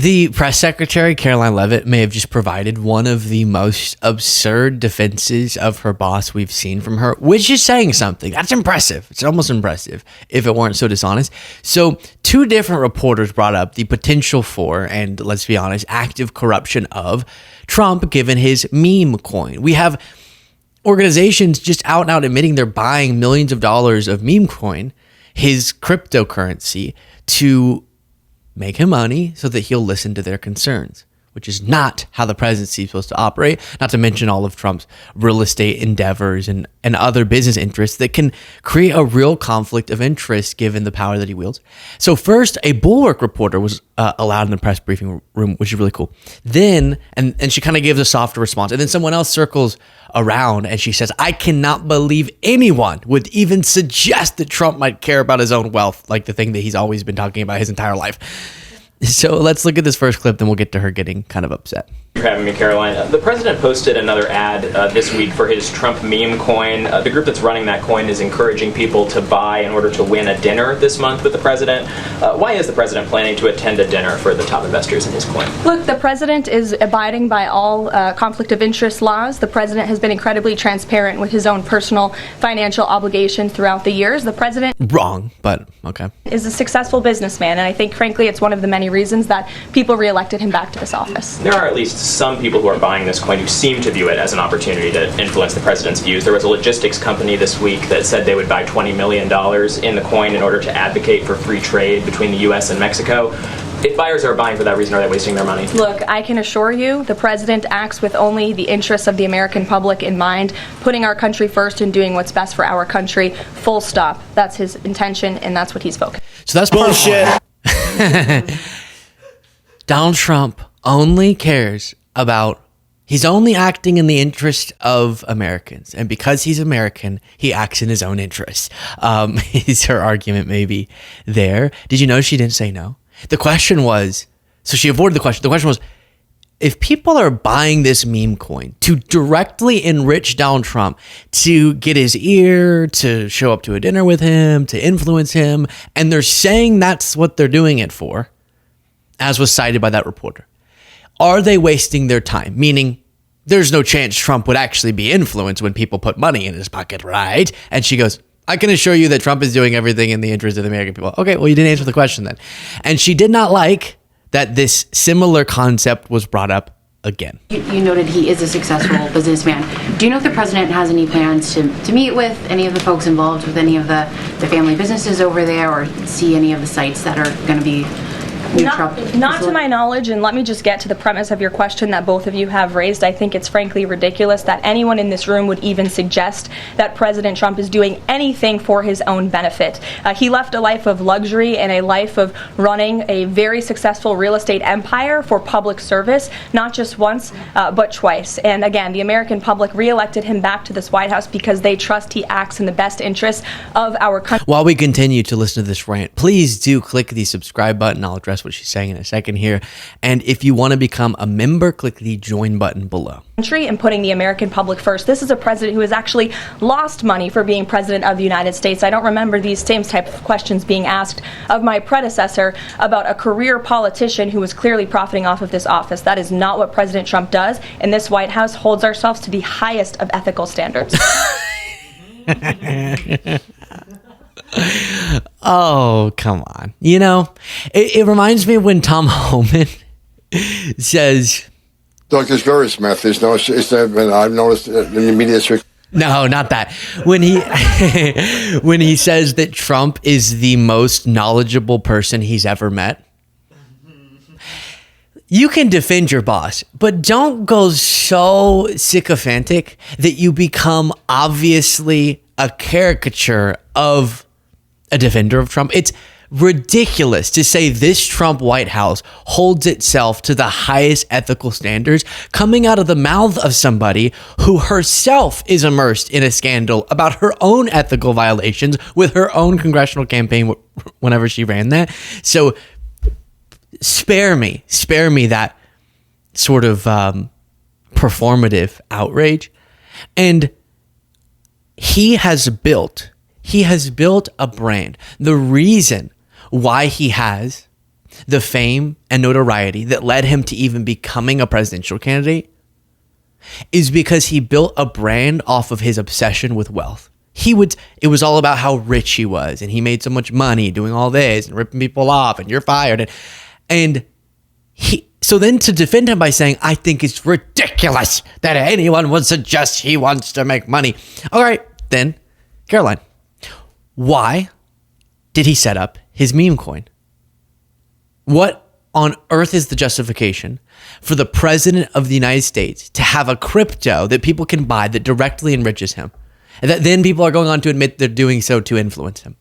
The press secretary, Caroline Leavitt, may have just provided one of the most absurd defenses of her boss we've seen from her, which is saying something. That's impressive. It's almost impressive if it weren't so dishonest. So 2 different reporters brought up the potential for, and let's be honest, active corruption of Trump given his meme coin. We have organizations just out and out admitting they're buying millions of dollars of meme coin, his cryptocurrency, to make him money so that he'll listen to their concerns, which is not how the presidency is supposed to operate, not to mention all of Trump's real estate endeavors and other business interests that can create a real conflict of interest given the power that he wields. So first, a Bulwark reporter was allowed in the press briefing room, which is really cool. Then, and she kind of gives a softer response. And then someone else circles around and she says, I cannot believe anyone would even suggest that Trump might care about his own wealth, like the thing that he's always been talking about his entire life. So let's look at this first clip, then we'll get to her getting kind of upset. For having me, Caroline. The president posted another ad this week for his Trump meme coin. The group that's running that coin is encouraging people to buy in order to win a dinner this month with the president. Why is the president planning to attend a dinner for the top investors in his coin? Look, the president is abiding by all conflict of interest laws. The president has been incredibly transparent with his own personal financial obligations throughout the years. The president... Wrong, but okay. ...is a successful businessman, and I think, frankly, it's one of the many reasons that people reelected him back to this office. There are at least some people who are buying this coin who seem to view it as an opportunity to influence the president's views. There was a logistics company this week that said they would buy $20 million in the coin in order to advocate for free trade between the U.S. and Mexico. If buyers are buying for that reason, are they wasting their money? Look, I can assure you the president acts with only the interests of the American public in mind, putting our country first and doing what's best for our country, full stop. That's his intention, and that's what he's spoken. So that's bullshit. Donald Trump only cares about, he's only acting in the interest of Americans. And because he's American, he acts in his own interests. Is her argument maybe there? Did you know she didn't say no? The question was, so she avoided the question. The question was, if people are buying this meme coin to directly enrich Donald Trump, to get his ear, to show up to a dinner with him, to influence him, and they're saying that's what they're doing it for, as was cited by that reporter, are they wasting their time? Meaning, there's no chance Trump would actually be influenced when people put money in his pocket, right? And she goes, I can assure you that Trump is doing everything in the interest of the American people. Okay, well, you didn't answer the question then. And she did not like that this similar concept was brought up again. You noted he is a successful businessman. Do you know if the president has any plans to meet with any of the folks involved with any of the family businesses over there, or see any of the sites that are going to be Not to my knowledge, and let me just get to the premise of your question that both of you have raised. I think it's frankly ridiculous that anyone in this room would even suggest that President Trump is doing anything for his own benefit. He left a life of luxury and a life of running a very successful real estate empire for public service, not just once, but twice. And again, the American public reelected him back to this White House because they trust he acts in the best interest of our country. While we continue to listen to this rant, please do click the subscribe button. I'll address what she's saying in a second here. And if you want to become a member, click the join button below. And putting the American public first. This is a president who has actually lost money for being president of the United States. I don't remember these same type of questions being asked of my predecessor about a career politician who was clearly profiting off of this office. That is not what President Trump does, and this White House holds ourselves to the highest of ethical standards. Oh, come on. You know, it reminds me of when Tom Homan says... Look, there's various methods. No, I've noticed in the media... No, not that. When he when he says that Trump is the most knowledgeable person he's ever met. You can defend your boss, but don't go so sycophantic that you become obviously a caricature of a defender of Trump. It's ridiculous to say this Trump White House holds itself to the highest ethical standards coming out of the mouth of somebody who herself is immersed in a scandal about her own ethical violations with her own congressional campaign whenever she ran that. So spare me that sort of performative outrage. And he has built a brand. The reason why he has the fame and notoriety that led him to even becoming a presidential candidate is because he built a brand off of his obsession with wealth. It was all about how rich he was, and he made so much money doing all this and ripping people off, and you're fired. So then to defend him by saying, I think it's ridiculous that anyone would suggest he wants to make money. All right, then, Caroline, why did he set up his meme coin? What on earth is the justification for the president of the United States to have a crypto that people can buy that directly enriches him? And that then people are going on to admit they're doing so to influence him.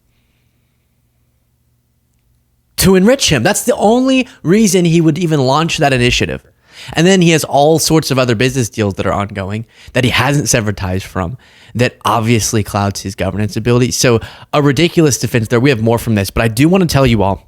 To enrich him. That's the only reason he would even launch that initiative. And then he has all sorts of other business deals that are ongoing that he hasn't severed ties from that obviously clouds his governance ability. So a ridiculous defense there. We have more from this, but I do want to tell you all,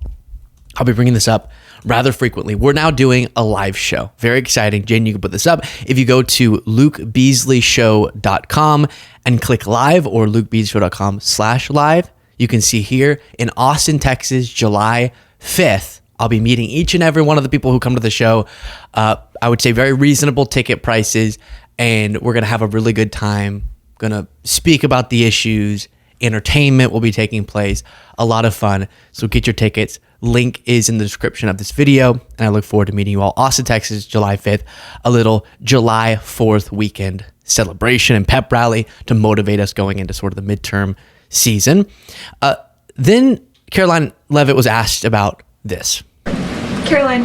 I'll be bringing this up rather frequently. We're now doing a live show. Very exciting. Jane, you can put this up. If you go to lukebeasleyshow.com and click live or lukebeasleyshow.com/live, you can see here in Austin, Texas, July 5th, I'll be meeting each and every one of the people who come to the show. I would say very reasonable ticket prices, and we're going to have a really good time. Going to speak about the issues. Entertainment will be taking place. A lot of fun. So get your tickets. Link is in the description of this video, and I look forward to meeting you all. Austin, Texas, July 5th, a little July 4th weekend celebration and pep rally to motivate us going into sort of the midterm season. Then Caroline Leavitt was asked about this. Caroline,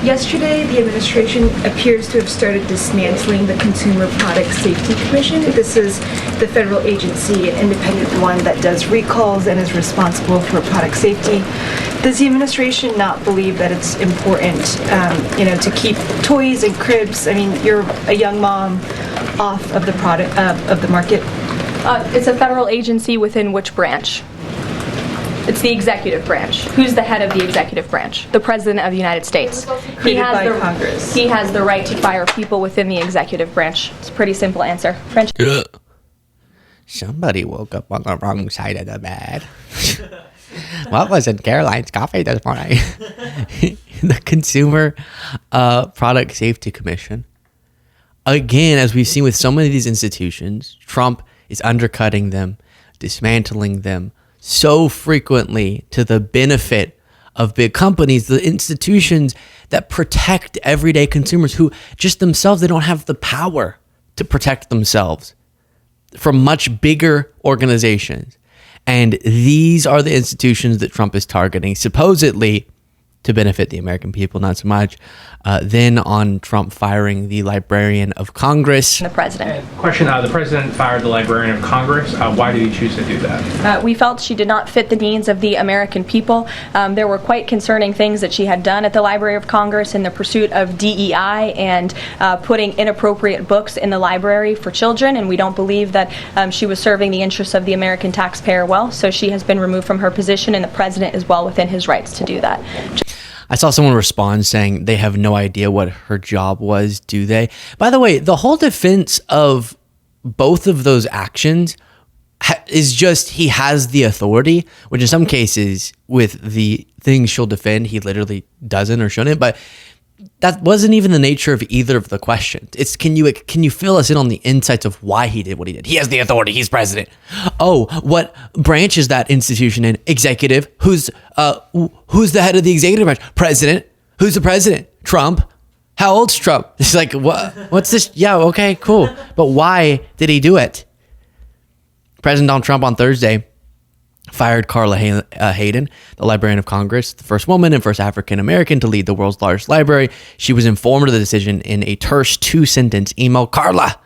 yesterday the administration appears to have started dismantling the Consumer Product Safety Commission. This is the federal agency, an independent one that does recalls and is responsible for product safety. Does the administration not believe that it's important, to keep toys and cribs? I mean, you're a young mom off of the product of the market. It's a federal agency within which branch? It's the executive branch. Who's the head of the executive branch? The President of the United States. Created by Congress. He has the right to fire people within the executive branch. It's a pretty simple answer. French. Somebody woke up on the wrong side of the bed. What was in Caroline's coffee this morning? The Consumer Product Safety Commission. Again, as we've seen with so many of these institutions, Trump is undercutting them, dismantling them so frequently to the benefit of big companies, the institutions that protect everyday consumers who just themselves, they don't have the power to protect themselves from much bigger organizations. And these are the institutions that Trump is targeting, supposedly to benefit the American people, not so much. Then on Trump firing the Librarian of Congress. The president. Question, the president fired the Librarian of Congress. Why did he choose to do that? We felt she did not fit the needs of the American people. There were quite concerning things that she had done at the Library of Congress in the pursuit of DEI and putting inappropriate books in the library for children, and we don't believe that she was serving the interests of the American taxpayer well, so she has been removed from her position, and the president is well within his rights to do that. I saw someone respond saying they have no idea what her job was, do they? By the way, the whole defense of both of those actions is just he has the authority, which in some cases with the things she'll defend, he literally doesn't or shouldn't. But that wasn't even the nature of either of the questions. It's can you fill us in on the insights of why he did what he did? He has the authority. He's president. Oh, what branch is that institution in? Executive. Who's the head of the executive branch? President. Who's the president? Trump. How old's Trump? It's like what's this? Yeah, okay, cool. But why did he do it? President Donald Trump on Thursday fired Carla Hayden, the Librarian of Congress, the first woman and first African-American to lead the world's largest library. She was informed of the decision in a terse 2-sentence email. Carla,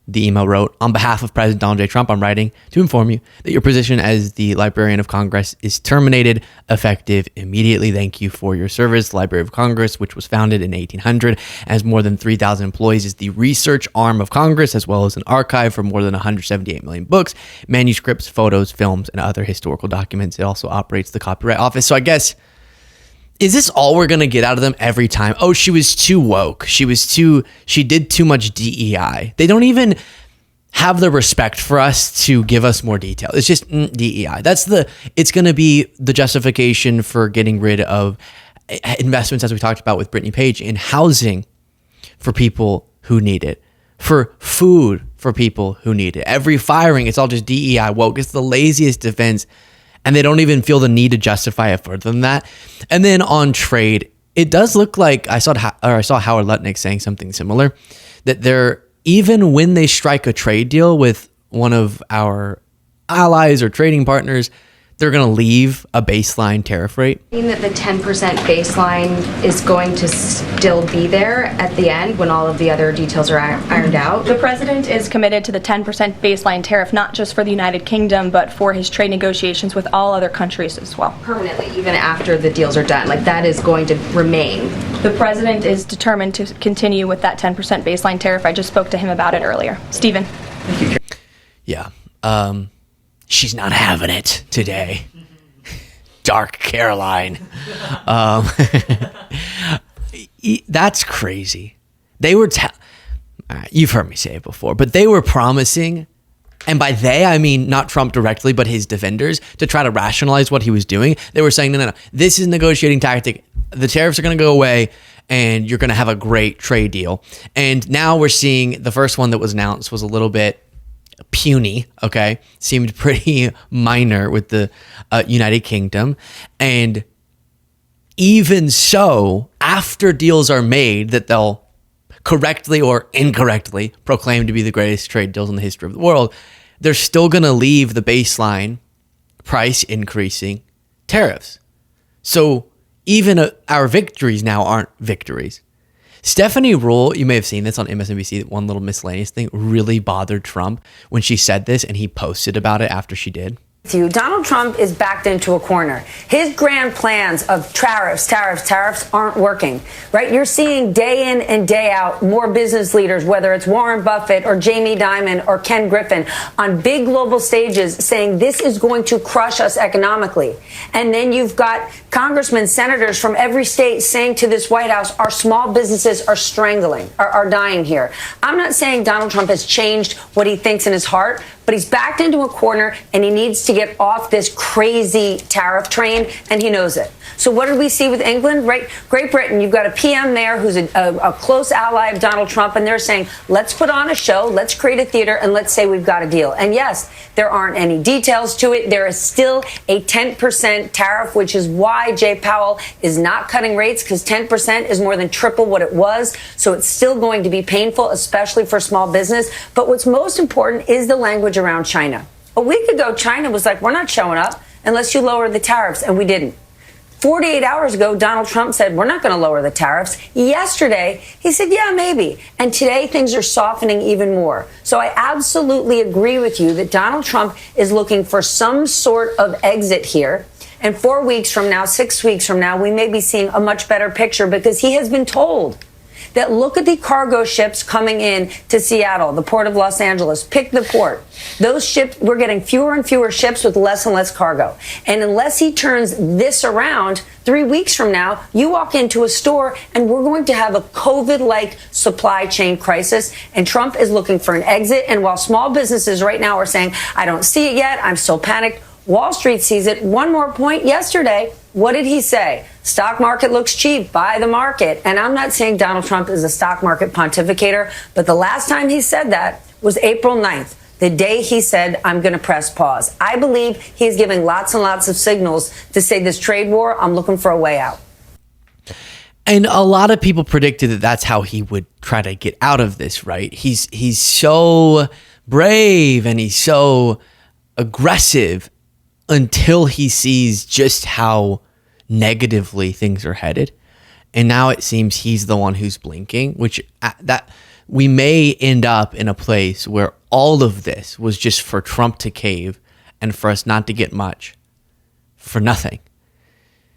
the email wrote, on behalf of President Donald J. Trump, I'm writing to inform you that your position as the Librarian of Congress is terminated, effective immediately. Thank you for your service. The Library of Congress, which was founded in 1800, has more than 3,000 employees, is the research arm of Congress, as well as an archive for more than 178 million books, manuscripts, photos, films, and other historical documents. It also operates the Copyright Office. So I guess, is this all we're going to get out of them every time? Oh, she was too woke. She did too much DEI. They don't even have the respect for us to give us more detail. It's just DEI. It's going to be the justification for getting rid of investments, as we talked about with Brittany Page, in housing for people who need it, for food for people who need it. Every firing, it's all just DEI woke. It's the laziest defense, and they don't even feel the need to justify it further than that. And then on trade, it does look like I saw Howard Lutnick saying something similar, that they're, even when they strike a trade deal with one of our allies or trading partners, they're going to leave a baseline tariff rate. Mean that the 10% baseline is going to still be there at the end when all of the other details are ironed out? The president is committed to the 10% baseline tariff, not just for the United Kingdom, but for his trade negotiations with all other countries as well. Permanently, even after the deals are done, like that is going to remain. The president is determined to continue with that 10% baseline tariff. I just spoke to him about it earlier. Stephen. Yeah. She's not having it today. Dark Caroline. That's crazy. They were, you've heard me say it before, but they were promising, and by they, I mean not Trump directly, but his defenders, to try to rationalize what he was doing. They were saying, no, this is a negotiating tactic. The tariffs are going to go away, and you're going to have a great trade deal. And now we're seeing the first one that was announced was a little bit puny, okay? Seemed pretty minor with the United Kingdom. And even so, after deals are made that they'll correctly or incorrectly proclaim to be the greatest trade deals in the history of the world, they're still going to leave the baseline price increasing tariffs. So even our victories now aren't victories. Stephanie Ruhle, you may have seen this on MSNBC, one little miscellaneous thing, really bothered Trump when she said this, and he posted about it after she did. Donald Trump is backed into a corner. His grand plans of tariffs aren't working, right? You're seeing day in and day out more business leaders, whether it's Warren Buffett or Jamie Dimon or Ken Griffin, on big global stages saying this is going to crush us economically. And then you've got congressmen, senators from every state saying to this White House, our small businesses are are dying here. I'm not saying Donald Trump has changed what he thinks in his heart, but he's backed into a corner and he needs to get off this crazy tariff train, and he knows it. So what did we see with England? Right? Great Britain, you've got a PM there who's a close ally of Donald Trump, and they're saying, let's put on a show, let's create a theater, and let's say we've got a deal. And yes, there aren't any details to it. There is still a 10% tariff, which is why Jay Powell is not cutting rates, because 10% is more than triple what it was. So it's still going to be painful, especially for small business. But what's most important is the language around China. A week ago, China was like, we're not showing up unless you lower the tariffs, and we didn't. 48 hours ago, Donald Trump said, we're not going to lower the tariffs. Yesterday, he said, yeah, maybe. And today, things are softening even more. So I absolutely agree with you that Donald Trump is looking for some sort of exit here. And 4 weeks from now, 6 weeks from now, we may be seeing a much better picture, because he has been told that look at the cargo ships coming in to Seattle, the port of Los Angeles. Pick the port. Those ships, we're getting fewer and fewer ships with less and less cargo. And unless he turns this around, 3 weeks from now, you walk into a store and we're going to have a COVID-like supply chain crisis. And Trump is looking for an exit. And while small businesses right now are saying, I don't see it yet, I'm still panicked, Wall Street sees it. One more point. Yesterday, what did he say? Stock market looks cheap. Buy the market. And I'm not saying Donald Trump is a stock market pontificator, but the last time he said that was April 9th, the day he said, I'm going to press pause. I believe he's giving lots and lots of signals to say this trade war, I'm looking for a way out. And a lot of people predicted that that's how he would try to get out of this, right? He's so brave and he's so aggressive until he sees just how negatively things are headed. And now it seems he's the one who's blinking, which that we may end up in a place where all of this was just for Trump to cave and for us not to get much for nothing.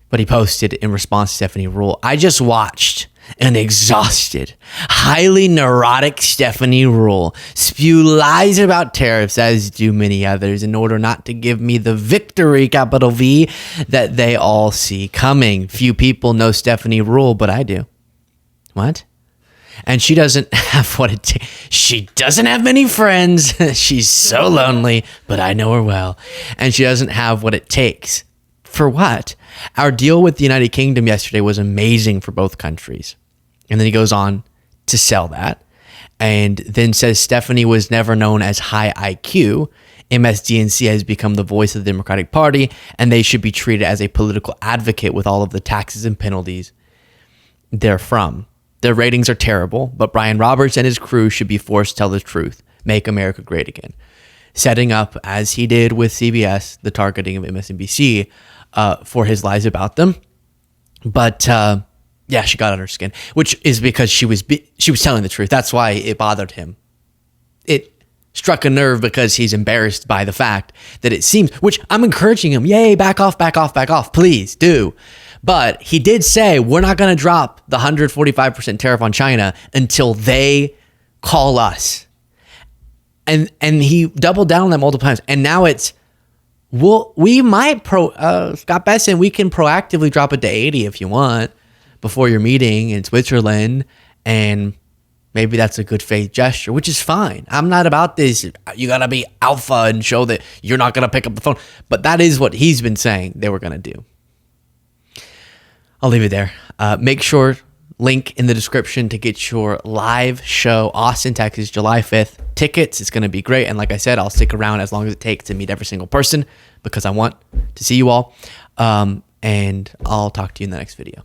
But he posted in response to Stephanie Ruhle, I just watched an exhausted, highly neurotic Stephanie Ruhle spew lies about tariffs, as do many others, in order not to give me the victory, capital V, that they all see coming. Few people know Stephanie Ruhle, but I do. What? And she doesn't have what it takes. She doesn't have many friends. She's so lonely, but I know her well. And she doesn't have what it takes For what? Our deal with the United Kingdom yesterday was amazing for both countries. And then he goes on to sell that and then says Stephanie was never known as high IQ. MSDNC has become the voice of the Democratic Party, and they should be treated as a political advocate with all of the taxes and penalties therefrom. Their ratings are terrible, but Brian Roberts and his crew should be forced to tell the truth. Make America great again. Setting up, as he did with CBS, the targeting of MSNBC for his lies about them. But yeah, she got on her skin, which is because she was telling the truth. That's why it bothered him. It struck a nerve because he's embarrassed by the fact that it seems, which I'm encouraging him, yay, back off, please do. But he did say, we're not going to drop the 145% tariff on China until they call us. And he doubled down on that multiple times. And now it's, we might, Scott Besson, we can proactively drop it to 80 if you want before your meeting in Switzerland. And maybe that's a good faith gesture, which is fine. I'm not about this. You got to be alpha and show that you're not going to pick up the phone. But that is what he's been saying they were going to do. I'll leave it there. Make sure, link in the description to get your live show, Austin, Texas, July 5th. Tickets, it's going to be great. And like I said, I'll stick around as long as it takes to meet every single person because I want to see you all. And I'll talk to you in the next video.